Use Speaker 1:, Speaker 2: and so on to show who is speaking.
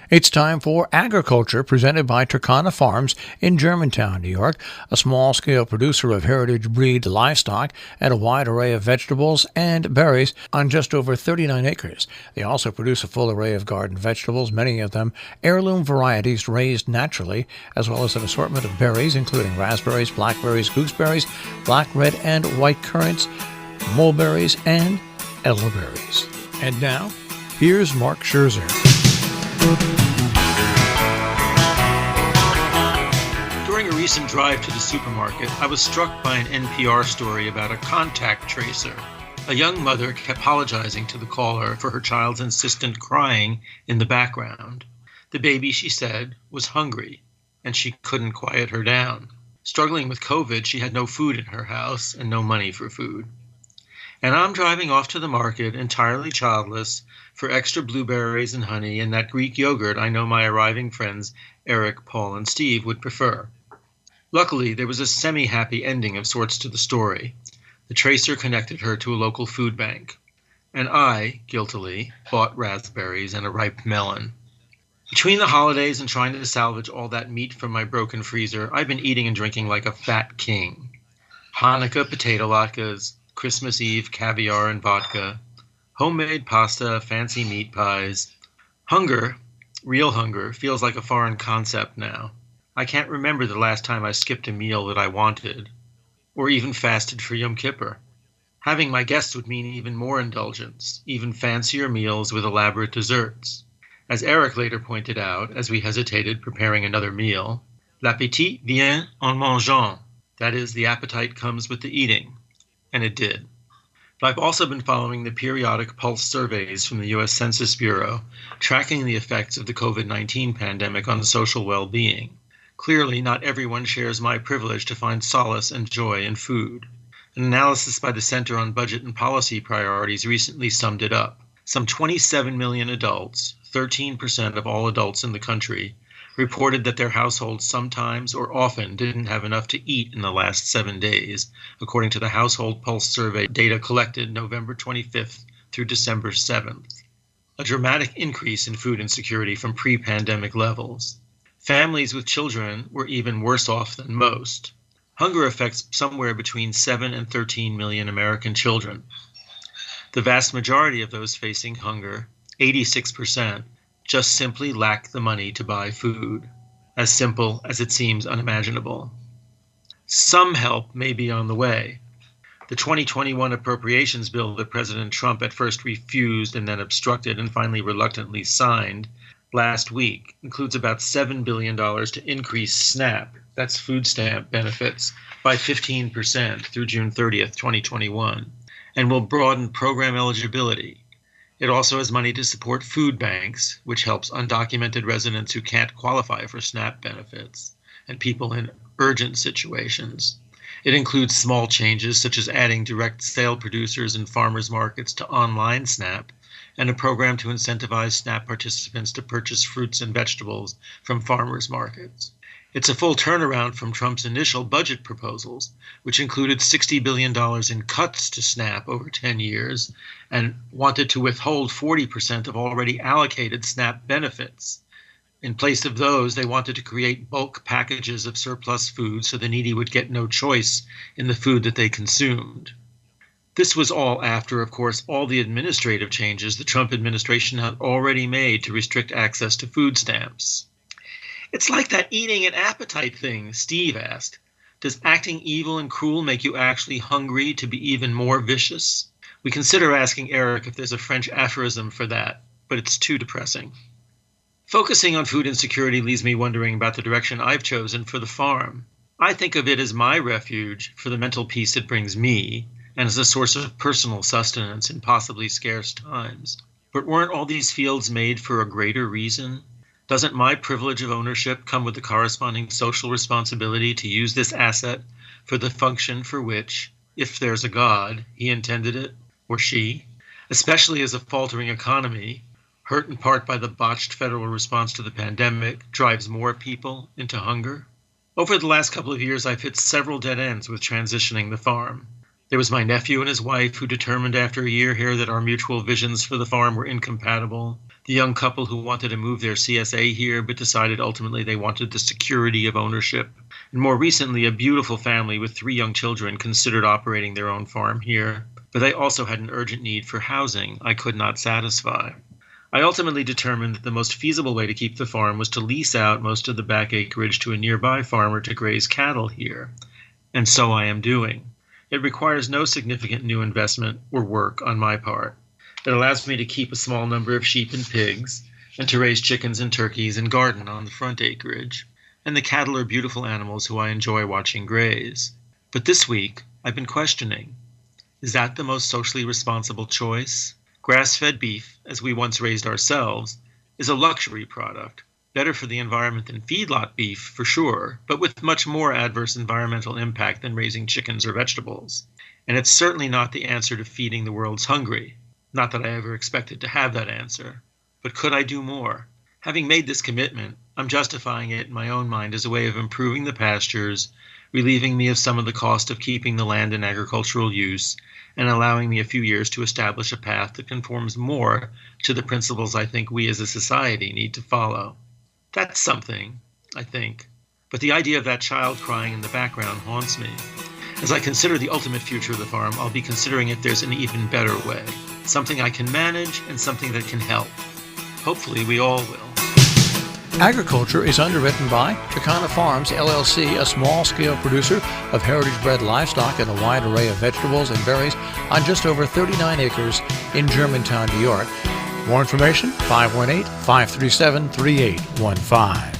Speaker 1: It's time for Agriculture, presented by Turkana Farms in Germantown, New York, a small-scale producer of heritage breed livestock and a wide array of vegetables and berries on just over 39 acres. They also produce a full array of garden vegetables, many of them heirloom varieties raised naturally, as well as an assortment of berries, including raspberries, blackberries, gooseberries, black, red, and white currants, mulberries, and elderberries. And now, here's Mark Scherzer.
Speaker 2: During a recent drive to the supermarket, I was struck by an NPR story about a contact tracer. A young mother kept apologizing to the caller for her child's insistent crying in the background. The baby, she said, was hungry, and she couldn't quiet her down. Struggling with COVID, she had no food in her house and no money for food. And I'm driving off to the market, entirely childless, for extra blueberries and honey and that Greek yogurt I know my arriving friends Éric, Paul, and Steve would prefer. Luckily, there was a semi-happy ending of sorts to the story. The tracer connected her to a local food bank. And I, guiltily, bought raspberries and a ripe melon. Between the holidays and trying to salvage all that meat from my broken freezer, I've been eating and drinking like a fat king. Hanukkah potato latkes, Christmas Eve caviar and vodka, homemade pasta, fancy meat pies. Hunger, real hunger, feels like a foreign concept now. I can't remember the last time I skipped a meal that I wanted, or even fasted for Yom Kippur. Having my guests would mean even more indulgence, even fancier meals with elaborate desserts. As Éric later pointed out, as we hesitated preparing another meal, l'appétit vient en mangeant. That is, the appetite comes with the eating. And it did. But I've also been following the periodic pulse surveys from the U.S. Census Bureau, tracking the effects of the COVID-19 pandemic on social well-being. Clearly, not everyone shares my privilege to find solace and joy in food. An analysis by the Center on Budget and Policy Priorities recently summed it up. Some 27 million adults, 13% of all adults in the country, reported that their households sometimes or often didn't have enough to eat in the last 7 days, according to the Household Pulse Survey data collected November 25th through December 7th. A dramatic increase in food insecurity from pre-pandemic levels. Families with children were even worse off than most. Hunger affects somewhere between 7 and 13 million American children. The vast majority of those facing hunger, 86%, just simply lack the money to buy food, as simple as it seems unimaginable. Some help may be on the way. The 2021 appropriations bill that President Trump at first refused and then obstructed and finally reluctantly signed last week includes about $7 billion to increase SNAP, that's food stamp benefits, by 15% through June 30th, 2021, and will broaden program eligibility. It also has money to support food banks, which helps undocumented residents who can't qualify for SNAP benefits and people in urgent situations. It includes small changes such as adding direct sale producers and farmers markets to online SNAP and a program to incentivize SNAP participants to purchase fruits and vegetables from farmers markets. It's a full turnaround from Trump's initial budget proposals, which included $60 billion in cuts to SNAP over 10 years and wanted to withhold 40% of already allocated SNAP benefits. In place of those, they wanted to create bulk packages of surplus food so the needy would get no choice in the food that they consumed. This was all after, of course, all the administrative changes the Trump administration had already made to restrict access to food stamps. It's like that eating and appetite thing Steve asked. Does acting evil and cruel make you actually hungry to be even more vicious? We consider asking Éric if there's a French aphorism for that, but it's too depressing. Focusing on food insecurity leaves me wondering about the direction I've chosen for the farm. I think of it as my refuge for the mental peace it brings me, and as a source of personal sustenance in possibly scarce times. But weren't all these fields made for a greater reason? Doesn't my privilege of ownership come with the corresponding social responsibility to use this asset for the function for which, if there's a God, he intended it, or she? Especially as a faltering economy, hurt in part by the botched federal response to the pandemic, drives more people into hunger? Over the last couple of years, I've hit several dead ends with transitioning the farm. There was my nephew and his wife who determined after a year here that our mutual visions for the farm were incompatible. The young couple who wanted to move their CSA here but decided ultimately they wanted the security of ownership. And more recently, a beautiful family with 3 young children considered operating their own farm here, but they also had an urgent need for housing I could not satisfy. I ultimately determined that the most feasible way to keep the farm was to lease out most of the back acreage to a nearby farmer to graze cattle here. And so I am doing. It requires no significant new investment or work on my part. It allows me to keep a small number of sheep and pigs, and to raise chickens and turkeys and garden on the front acreage. And the cattle are beautiful animals who I enjoy watching graze. But this week, I've been questioning, is that the most socially responsible choice? Grass-fed beef, as we once raised ourselves, is a luxury product, better for the environment than feedlot beef for sure, but with much more adverse environmental impact than raising chickens or vegetables. And it's certainly not the answer to feeding the world's hungry. Not that I ever expected to have that answer. But could I do more? Having made this commitment, I'm justifying it in my own mind as a way of improving the pastures, relieving me of some of the cost of keeping the land in agricultural use, and allowing me a few years to establish a path that conforms more to the principles I think we as a society need to follow. That's something, I think. But the idea of that child crying in the background haunts me. As I consider the ultimate future of the farm, I'll be considering if there's an even better way. Something I can manage and something that can help. Hopefully we all will.
Speaker 1: Agriculture is underwritten by Turkana Farms, LLC, a small-scale producer of heritage-bred livestock and a wide array of vegetables and berries on just over 39 acres in Germantown, New York. More information, 518-537-3815.